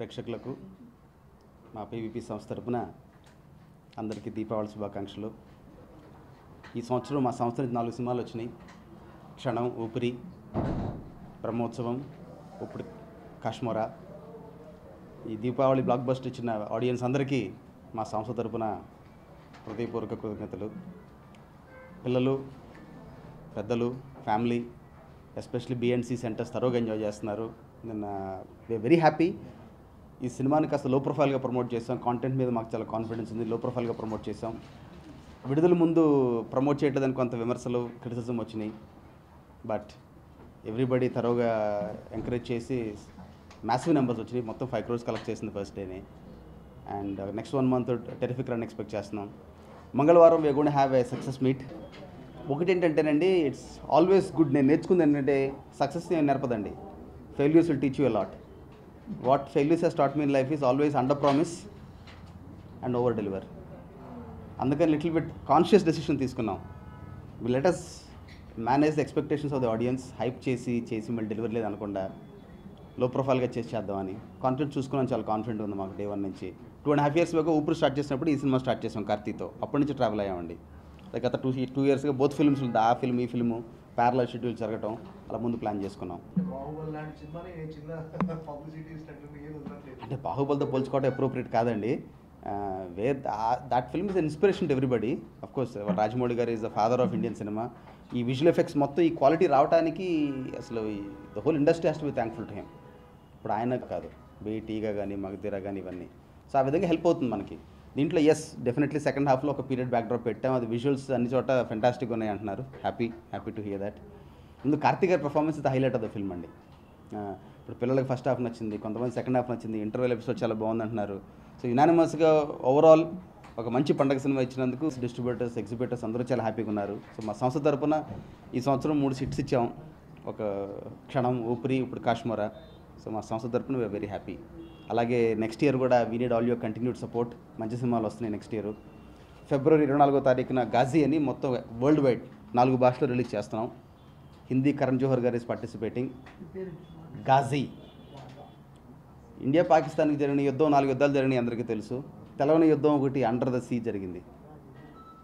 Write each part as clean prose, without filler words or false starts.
ప్రేక్షకులకు మా పీవీపీ సంస్థ తరపున అందరికీ దీపావళి శుభాకాంక్షలు. ఈ సంవత్సరం మా సంస్థ నుంచి 4 సినిమాలు వచ్చినాయి. క్షణం, ఊపిరి, బ్రహ్మోత్సవం, ఇప్పుడు కాశ్మోరా. ఈ దీపావళి బ్లాక్ బస్టర్ ఇచ్చిన ఆడియన్స్ అందరికీ మా సంస్థ తరపున హృదయపూర్వక కృతజ్ఞతలు. పిల్లలు, పెద్దలు, ఫ్యామిలీ, ఎస్పెషల్లీ బిఎన్సి సెంటర్స్ తరోగా ఎంజాయ్ చేస్తున్నారు. నిన్న వెరీ హ్యాపీ. ఈ సినిమాని కాస్త లో ప్రొఫైల్గా ప్రమోట్ చేసాం. కాంటెంట్ మీద మాకు చాలా కాన్ఫిడెన్స్ ఉంది. లో ప్రొఫైల్గా ప్రమోట్ చేసాం. విడుదల ముందు ప్రమోట్ చేయట్లేదని కొంత విమర్శలు, క్రిటిసిజం వచ్చినాయి. బట్ ఎవ్రీబడి తరోగా ఎంకరేజ్ చేసి మ్యాసివ్ నెంబర్స్ వచ్చినాయి. మొత్తం 5 crores కలెక్ట్ చేసింది ఫస్ట్ డేనే. And next 1 month terrific run expect చేస్తున్నాం. మంగళవారం we gonna have a success meet. ఒకటి ఏంటంటేనండి, ఇట్స్ ఆల్వేస్ గుడ్. నేను నేర్చుకుంది ఏంటంటే సక్సెస్ నేను నేర్పదండి. Failures will teach you a lot. What failures has taught me in life is always under promise and over deliver. అందుకని లిటిల్ బిట్ కాన్షియస్ డెసిషన్ తీసుకున్నాం. Let us manage the expectations of the audience. Hype చేసి మళ్ళీ delivery లేదు అనకుండా లో ప్రొఫైల్గా చేద్దామని confident చూసుకున్నాం. చాలా కాన్ఫిడెంట్ ఉంది మాకు డే 1 నుంచి. 2.5 years బాగా ఊపిరి స్టార్ట్ చేసినప్పుడు ఈ సినిమా స్టార్ట్ చేసాం కార్తీతో. అప్పటి నుంచి ట్రావెల్ అయ్యామండి. లైక్ గత 2 yearsగా బోత్ ఫిల్మ్స్ ఉంది. ఆ ఫిల్మ్, ఈ ఫిల్ము ప్యారలల్ షెడ్యూల్ జరగటం అలా ముందు ప్లాన్ చేసుకున్నాం. అంటే బాహుబలితో పోల్చుకోవడం అప్రోప్రియేట్ కాదండి. That film is inspiration to everybody. Of course Rajamouli garu is the father of Indian cinema. ఈ విజువల్ ఎఫెక్ట్స్ మొత్తం ఈ క్వాలిటీ రావడానికి అసలు the whole industry has to be thankful to him. ఇప్పుడు ఆయన కాదు, బీటీగా కానీ మగధీరా కానీ ఇవన్నీ. సో ఆ విధంగా హెల్ప్ అవుతుంది మనకి. దీంట్లో డెఫినెట్లీ సెకండ్ హాఫ్లో ఒక పీరియడ్ బ్యాక్డ్రాప్ పెట్టాం. అది విజువల్స్ అన్ని చోట ఫెంటాస్టిక్ ఉన్నాయి అంటున్నారు. Happy to hear that. ముందు కార్తీక్ గారి performance the highlight of the film అండి. ఇప్పుడు పిల్లలకి ఫస్ట్ హాఫ్ నచ్చింది, కొంతమంది సెకండ్ హాఫ్ నచ్చింది, ఇంటర్వెల్ ఎపిసోడ్ చాలా బాగుంది అంటున్నారు. సో యునానిమస్గా ఓవరాల్ ఒక మంచి పండగ సినిమా ఇచ్చినందుకు డిస్ట్రిబ్యూటర్స్, ఎగ్జిబిటర్స్ అందరూ చాలా హ్యాపీగా ఉన్నారు. సో మా సంస్థ తరపున ఈ సంవత్సరం 3 hits ఇచ్చాం. ఒక క్షణం, ఊపిరి, ఇప్పుడు కాశ్మోరా. సో మా సంస్థ తరపున వీఆర్ వెరీ హ్యాపీ. అలాగే నెక్స్ట్ ఇయర్ కూడా we need all your continued support. మంచి సినిమాలు వస్తున్నాయి నెక్స్ట్ ఇయర్. February 24న గాజీ అని మొత్తం వరల్డ్ వైడ్ 4 భాషలో రిలీజ్ చేస్తున్నాం. హిందీ కరణ్ జోహర్ గారు ఈస్ పార్టిసిపేటింగ్. గాజీ. ఇండియా పాకిస్తాన్కి జరిగిన యుద్ధం, 4 యుద్ధాలు జరిగినాయి అందరికీ తెలుసు. తెలవని యుద్ధం ఒకటి అండర్ ద సీ జరిగింది.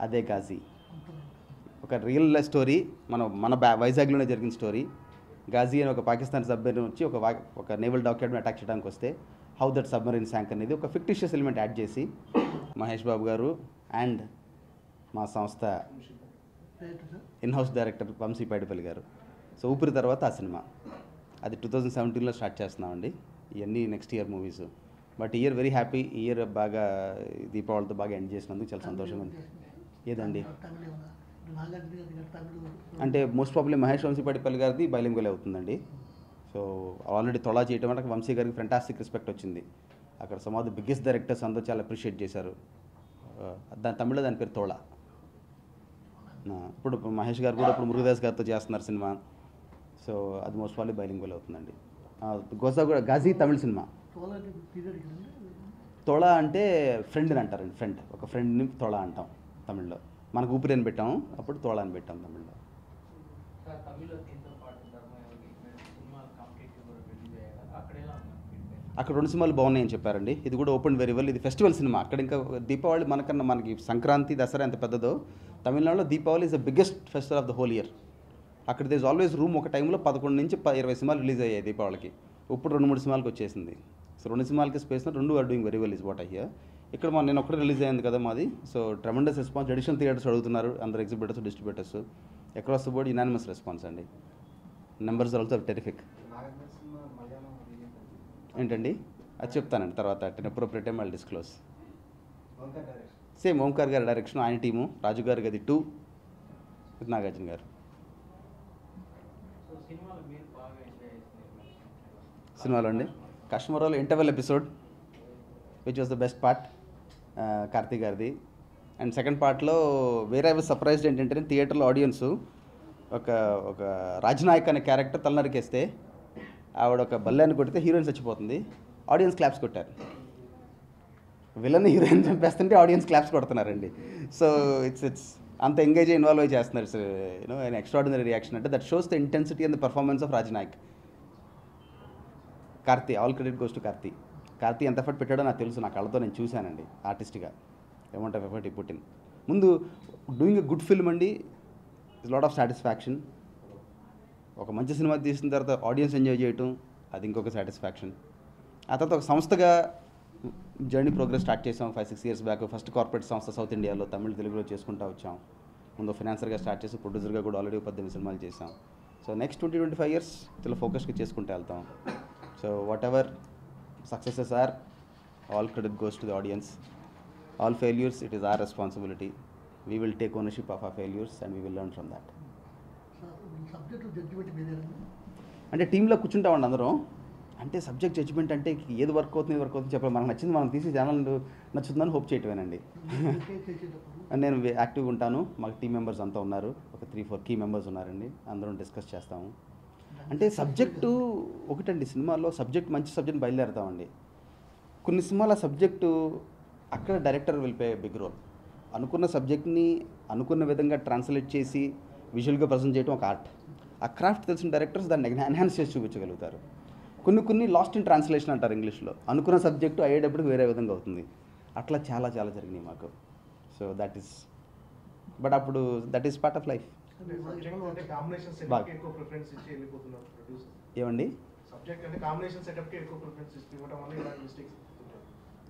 అదే గాజీ. ఒక రియల్ స్టోరీ, మన వైజాగ్లోనే జరిగిన స్టోరీ. గాజీ అని ఒక పాకిస్తాన్ సబ్మెరీన్ వచ్చి ఒక నేవల్ డాక్యార్డ్ని అటాక్ చేయడానికి వస్తే హౌ దట్ సబ్మెరీన్ శాంక్ అనేది ఒక ఫిక్టిషియస్ ఎలిమెంట్ యాడ్ చేసి మహేష్ బాబు గారు అండ్ మా సంస్థ ఇన్హౌస్ డైరెక్టర్ వంశీ పైడిపల్లి గారు. సో ఊపిరి తర్వాత ఆ సినిమా అది 2017లో స్టార్ట్ చేస్తున్నామండి. ఇవన్నీ next year movies. But year very happy. Year బాగా దీపావళితో బాగా ఎండ్ చేసినందుకు చాలా సంతోషంగా ఉంది. ఏదండి అంటే మోస్ట్ ప్రాబ్లీ మహేష్ వంశీ పడిపల్లి గారిది బైలింగ్వల్ అవుతుందండి. సో ఆల్రెడీ తొలా చేయటం అంటే వంశీ గారికి ఫెంటాస్టిక్ రెస్పెక్ట్ వచ్చింది. అక్కడ some of the biggest directors అందరూ చాలా అప్రిషియేట్ చేశారు. తమిళలో దాని పేరు తోళ. ఇప్పుడు మహేష్ గారు కూడా ఇప్పుడు మురుగదాస్ గారితో చేస్తున్నారు సినిమా. సో అది మోస్ట్ ప్రాబ్లీ బైలింగ్వల్ అవుతుందండి. గాజీ తమిళ సినిమా. తోళ అంటే ఫ్రెండ్ అని అంటారండి. ఫ్రెండ్, ఒక ఫ్రెండ్ని తోళ అంటాం తమిళ్లో. మనకు ఊపిరి అని పెట్టాము, అప్పుడు తోళ అని పెట్టాం తమిళ్లో. అక్కడ 2 సినిమాలు బాగున్నాయని చెప్పారండి. ఇది కూడా ఓపెన్ వెరీ వెల్. ఇది ఫెస్టివల్ సినిమా. అక్కడ ఇంకా దీపావళి మనకి సంక్రాంతి, దసరా ఎంత పెద్దదో, తమిళనాడులో Deepavali is the biggest festival of the whole year. అక్కడ దేస్ ఆల్వేస్ రూమ్. ఒక టైంలో 11 నుంచి 20 సినిమాలు రిలీజ్ అయ్యాయి దీపావళికి. ఇప్పుడు 2-3 సినిమాలకు వచ్చేసింది. సో 2 సినిమాలకి space 2 are doing very well is what I hear. ఇక్కడ నేను ఒక్కడే రిలీజ్ అయ్యింది కదా మాది. So tremendous response. Additional theatres అడుగుతున్నారు అందరు, exhibitors, distributors. Across the board unanimous response అండి. Numbers also terrific. ఏంటండి అది చెప్తానండి తర్వాత. Appropriate time I'll disclose. Same Omkar garu direction, ఆయన టీము. రాజు గారి గది 2 విత్ నాగార్జున గారు. సినిమాలో అండి కాశ్మీర్లో interval episode which was the best part Karthik గారిది. అండ్ సెకండ్ పార్ట్లో వేరే ఐ వాజ్ సర్ప్రైజ్డ్ ఏంటంటే థియేటర్లో ఆడియన్స్ ఒక రాజ్నాయక్ అనే క్యారెక్టర్ తలనరికేస్తే ఆవిడ ఒక బల్లాన్ని కొడితే హీరోయిన్ చచ్చిపోతుంది. ఆడియన్స్ క్లాప్స్ కొట్టారు. విలన్ హీరోయిన్ చంపేస్తుంటే ఆడియన్స్ క్లాప్స్ కొడుతున్నారండి. సో ఇట్స్ అంత ఎంగేజ్ ఇన్వాల్వ్ అయ్యి చేస్తున్నారు. So an extraordinary reaction. అంటే that shows the intensity and the performance of Rajnayak. Karthi, all credit goes to Karthi. Karthi ఎంత ఎఫర్ట్ పెట్టాడో నాకు తెలుసు, నా కళ్ళతో నేను చూశానండి ఆర్టిస్ట్గా. అమౌంట్ ఆఫ్ ఎఫర్ట్ ఈ పుట్టిన్ ముందు డూయింగ్ ఎ గుడ్ ఫిల్మ్ అండి ఇస్ లాట్ ఆఫ్ సాటిస్ఫాక్షన్. ఒక మంచి సినిమా తీసిన తర్వాత ఆడియన్స్ ఎంజాయ్ చేయటం అది ఇంకొక సాటిస్ఫాక్షన్. ఆ తర్వాత ఒక సంస్థగా జర్నీ ప్రోగ్రెస్ స్టార్ట్ చేసాం 5-6 years బ్యాక్. ఫస్ట్ కార్పొరేట్ సంస్థ సౌత్ ఇండియాలో తమిళ తెలుగులో చేసుకుంటూ వచ్చాం. ముందు ఫైనాన్సర్గా స్టార్ట్ చేసి ప్రొడ్యూసర్గా కూడా ఆల్రెడీ 18 సినిమాలు చేసాం. సో నెక్స్ట్ 20-25 years చాలా ఫోకస్గా చేసుకుంటూ వెళ్తాం. So whatever successes are, all credit goes to the audience. All failures it is our responsibility. We will take ownership of our failures and we will learn from that. అంటే టీంలో కూర్చుంటామండి అందరం. అంటే subject judgement అంటే ఏది work అవుతుంది చెప్పాలి. మనకు నచ్చింది మనం తీసి ఛానల్ నచ్చుతుందని హోప్ చేయటమేనండి. నేను యాక్టివ్గా ఉంటాను. మాకు టీం మెంబర్స్ అంతా ఉన్నారు, ఒక 3-4 కీ మెంబర్స్ ఉన్నారండి. అందరం డిస్కస్ చేస్తాము. అంటే సబ్జెక్టు ఒకటండి, సినిమాలో సబ్జెక్ట్ మంచి సబ్జెక్ట్ బయలుదేరుతామండి. కొన్ని సినిమాల సబ్జెక్టు అక్కడ director will play big role. అనుకున్న సబ్జెక్ట్ని అనుకున్న విధంగా ట్రాన్స్లేట్ చేసి విజువల్గా ప్రజెంట్ చేయడం ఒక ఆర్ట్. ఆ క్రాఫ్ట్ తెలిసిన డైరెక్టర్స్ దాన్ని ఎన్హాన్స్ చేసి చూపించగలుగుతారు. కొన్ని లాస్ట్ ఇన్ ట్రాన్స్లేషన్ అంటారు ఇంగ్లీష్లో. అనుకున్న సబ్జెక్టు అయ్యేటప్పుడు వేరే విధంగా అవుతుంది. అట్లా చాలా జరిగినాయి మాకు. So that is part of life. ఏమండి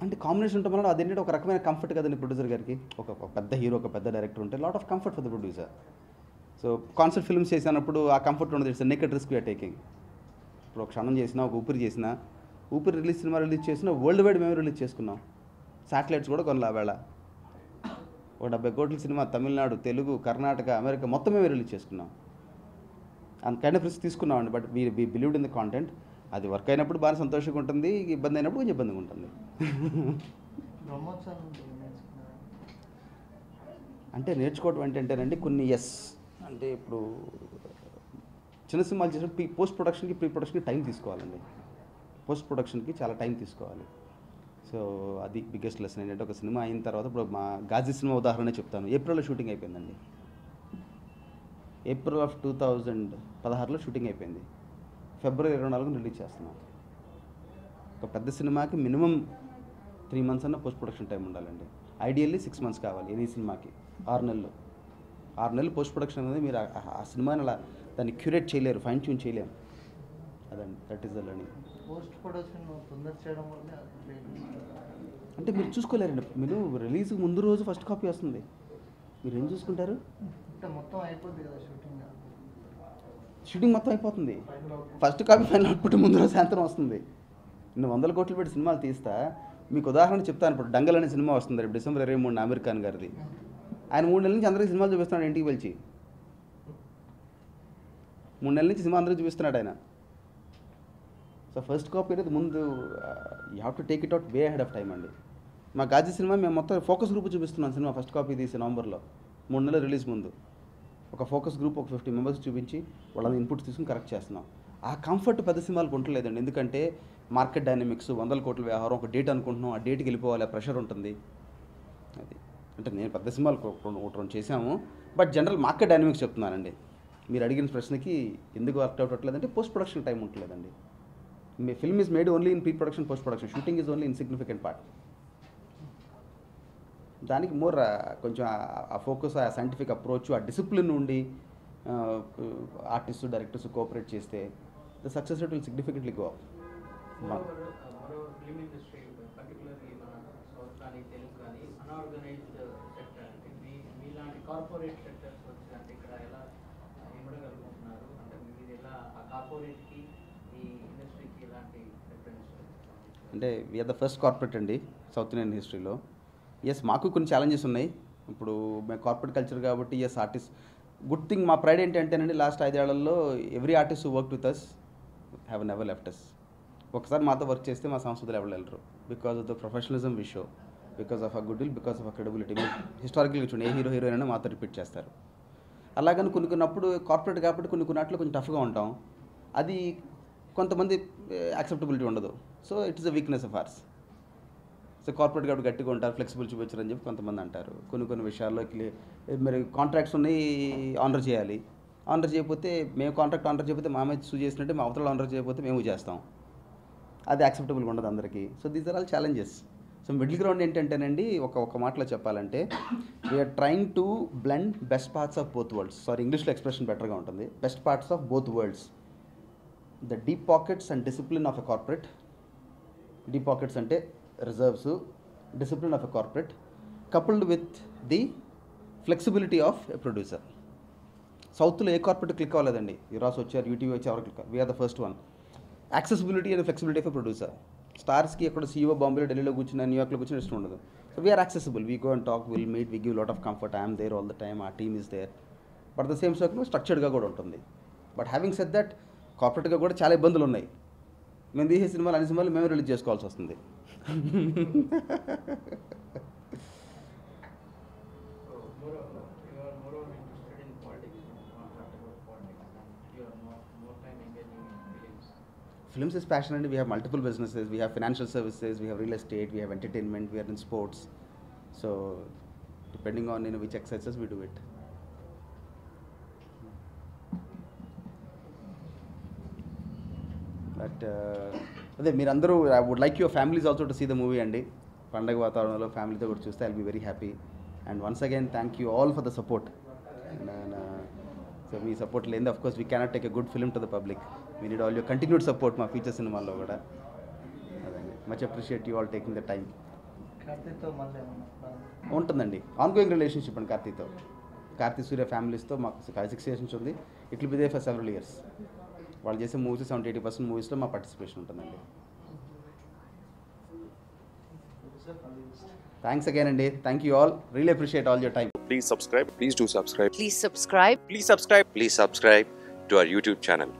అంటే కాంబినేషన్ ఉండటం వల్ల అదేంటంటే ఒక రకమైన కంఫర్ట్ కదండి ప్రొడ్యూసర్ గారికి. ఒక పెద్ద హీరో, ఒక పెద్ద డైరెక్టర్ ఉంటే lot of comfort for the producer. So concept films చేసినప్పుడు ఆ కంఫర్ట్ ఉండదు. It's naked risk you are taking. ఇప్పుడు ఒక క్షణం చేసినా, ఒక ఊపిరి చేసినా, ఊపిరి సినిమా రిలీజ్ చేసినా వరల్డ్ వైడ్ మేము రిలీజ్ చేసుకున్నాం. శాటిలైట్స్ కూడా కొనలా వేళ. ఒక 70 కోట్ల సినిమా తమిళనాడు, తెలుగు, కర్ణాటక, అమెరికా మొత్తం మేము రిలీజ్ చేసుకున్నాం. అండ్ కైండ్ ఆఫ్ రిస్క్ తీసుకున్నామండి. But we believed in the content. అది వర్క్ అయినప్పుడు బాగా సంతోషంగా ఉంటుంది, ఇబ్బంది అయినప్పుడు కొంచెం ఇబ్బందిగా ఉంటుంది. అంటే నేర్చుకోవడం ఏంటంటేనండి కొన్ని అంటే ఇప్పుడు చిన్న సినిమాలు చేసినప్పుడు పోస్ట్ ప్రొడక్షన్కి, ప్రీ ప్రొడక్షన్కి టైం తీసుకోవాలండి. పోస్ట్ ప్రొడక్షన్కి చాలా టైం తీసుకోవాలి. సో అది బిగ్గెస్ట్ లెసన్. ఏంటంటే ఒక సినిమా అయిన తర్వాత, ఇప్పుడు మా గాజీ సినిమా ఉదాహరణ చెప్తాను. ఏప్రిల్లో షూటింగ్ అయిపోయిందండి. ఏప్రిల్ ఆఫ్ 2016లో షూటింగ్ అయిపోయింది. ఫిబ్రవరి 24 రిలీజ్ చేస్తున్నాం. ఒక పెద్ద సినిమాకి మినిమం 3 months అన్న పోస్ట్ ప్రొడక్షన్ టైం ఉండాలండి. ఐడియల్లీ 6 months కావాలి. ఎనీ సినిమాకి 6 నెలలు పోస్ట్ ప్రొడక్షన్ అనేది మీరు ఆ సినిమాని అలా దాన్ని క్యూరేట్ చేయలేరు, ఫైన్ ట్యూన్ చేయలేము. అదండి, that is the learning. Post production తొందర చేయడం వల్ల అంటే మీరు చూసుకోలేరండి. మీరు రిలీజ్ ముందు రోజు ఫస్ట్ కాపీ వస్తుంది, మీరు ఏం చూసుకుంటారు? మొత్తం అయిపోద్ది కదా షూటింగ్ మొత్తం అయిపోతుంది. ఫస్ట్ కాపీ ఫైనల్ అవుట్పుట్ ముందు రోజు సాయంత్రం వస్తుంది. నేను 100 కోట్లు పెట్టి సినిమాలు తీస్తా. మీకు ఉదాహరణ చెప్తాను. ఇప్పుడు డంగల్ అనే సినిమా వస్తుంది రేపు డిసెంబర్ 23 ఆమిర్ ఖాన్ గారిది. ఆయన 3 నెలల నుంచి అందరికీ సినిమాలు చూపిస్తున్నాడు ఇంటికి పిలిచి. 3 నెలల నుంచి సినిమా అందరికీ చూపిస్తున్నాడు ఆయన. సో ఫస్ట్ కాపీ అనేది ముందు you have to take it out way ahead of time అండి. మా గాజీ సినిమా మేము మొత్తం ఫోకస్ గ్రూప్ చూపిస్తున్నాం. సినిమా ఫస్ట్ కాపీ తీసి నవంబర్లో 3 నెలలు రిలీజ్ ముందు ఒక ఫోకస్ గ్రూప్ ఒక 50 members చూపించి వాళ్ళని ఇన్పుట్స్ తీసుకుని కరెక్ట్ చేస్తున్నాం. ఆ కంఫర్ట్ పెద్ద సినిమాలకు ఉండలేదండి. ఎందుకంటే మార్కెట్ డైనమిక్స్, 100 కోట్ల వ్యవహారం, ఒక డేట్ అనుకుంటున్నాం, ఆ డేట్కి వెళ్ళిపోవాలి, ఆ ప్రెషర్ ఉంటుంది. అది నేను పెద్ద సినిమాలు ఒకటి 2 చేశాము. బట్ జనరల్ మార్కెట్ డైనమిక్స్ చెప్తున్నానండి. మీరు అడిగిన ప్రశ్నకి ఎందుకు వర్క్ అవుట్ అవ్వట్లేదంటే పోస్ట్ ప్రొడక్షన్ టైం ఉంటలేదండి. మీ film is made only in pre production, post production. Shooting is only insignificant part. దానికి మోర్ కొంచెం ఆ ఫోకస్, ఆ సైంటిఫిక్ అప్రోచ్, ఆ డిసిప్లిన్ ఉండి ఆర్టిస్టు, డైరెక్టర్స్ కోఆపరేట్ చేస్తే the success rate will significantly go up. అంటే వీఆర్ ద ఫస్ట్ కార్పొరేట్ అండి south Indian హిస్టరీలో. మాకు కొన్ని ఛాలెంజెస్ ఉన్నాయి. ఇప్పుడు మేము కార్పొరేట్ కల్చర్ కాబట్టి ఆర్టిస్ట్ గుడ్ థింగ్. మా ప్రైడ్ ఏంటంటేనండి, లాస్ట్ 5 ఏళ్లలో every artist work with us have never left us. ఒకసారి మాతో వర్క్ చేస్తే మా సంస్థలు ఎవరు వెళ్ళరు. Because of the professionalism we show, because of a good will, because of a credibility. హిస్టారికల్గా చూడండి, ఏ హీరోయిన్ అయినా మాతో రిపీట్ చేస్తారు. అలాగని కొన్నప్పుడు కార్పొరేట్ కాబట్టి కొన్ని వాటిలో కొంచెం టఫ్గా ఉంటాం. అది కొంతమంది యాక్సెప్టబిలిటీ ఉండదు. So it is a weakness of ours. So corporate కాబట్టి గట్టిగా ఉంటారు, ఫ్లెక్సిబుల్ చూపించారని చెప్పి కొంతమంది అంటారు. కొన్ని విషయాల్లోకి మరి కాంట్రాక్ట్స్ ఉన్నాయి, ఆనర్ చేయాలి. ఆనర్ చేయకపోతే మేము కాంట్రాక్ట్ ఆనర్ చేయకపోతే మా మీద సూ చేసినట్టే, మా అవతల ఆనర్ చేయకపోతే మేము చేస్తాం. అది యాక్సెప్టబుల్గా ఉండదు అందరికీ. So these are all challenges. So middle ground ఏంటంటేనండి, ఒక మాటలో చెప్పాలంటే we're trying to blend best parts of both worlds. Sorry, ఇంగ్లీష్లో ఎక్స్ప్రెషన్ బెటర్గా ఉంటుంది. Best parts of both worlds. The deep pockets and discipline of a corporate. Deep pockets అంటే reserves, discipline of a corporate coupled with the flexibility of a producer. సౌత్లో ఏ corporate click అవ్వలేదండి. యురాస్ వచ్చారు, UTV వచ్చి ఎవరు click, we are the first one. Accessibility and flexibility of a producer. స్టార్స్కి ఎక్కడ CEO బాంబేలో, ఢిల్లీలో కూర్చున్నా, న్యూయార్క్లో కూర్చుని ఇష్టం ఉండదు. So we are accessible, we go and talk, will meet, we give lot of comfort, I'm there all the time, a team is there. But the same circle స్ట్రక్చర్డ్గా కూడా ఉంటుంది. బట్ హ్యావింగ్ సెడ్ దట్, కార్పొరేట్గా కూడా చాలా ఇబ్బందులు ఉన్నాయి. మేము తీసే సినిమాలు అన్ని సినిమాలు మేము రిలీజ్ చేసుకోవాల్సి వస్తుంది. Films is passion, and we have multiple businesses. We have financial services, we have real estate, we have entertainment, we are in sports. So depending on which exercises we do it. But అదే మీరందరూ, I would like your families also to see the movie అండి. పండగ వాతావరణంలో ఫ్యామిలీతో కూడా చూస్తే I'll be very happy. And once again thank you all for the support. And so me support లేని of course we cannot take a good film to the public. We need all your continued support మా future సినిమాల్లో కూడా. అదండి, much appreciate you all taking the time. కార్తీక్తో మళ్ళీ ఉంటుందండి ongoing relationship అండి కార్తీక్తో. కార్తీక్ సూర్య ఫ్యామిలీస్తో మాకు 6 years నుంచి ఉంది. It will be they for several years. వాళ్ళు చేసే మూవీస్ 70-80% మూవీస్లో మా పార్టిసిపేషన్ ఉంటుందండి. థ్యాంక్స్ అగైన్ అండి. Thank you all. Really appreciate all your time. Please subscribe. Please do subscribe. Please subscribe. Please subscribe. Please subscribe to our YouTube channel.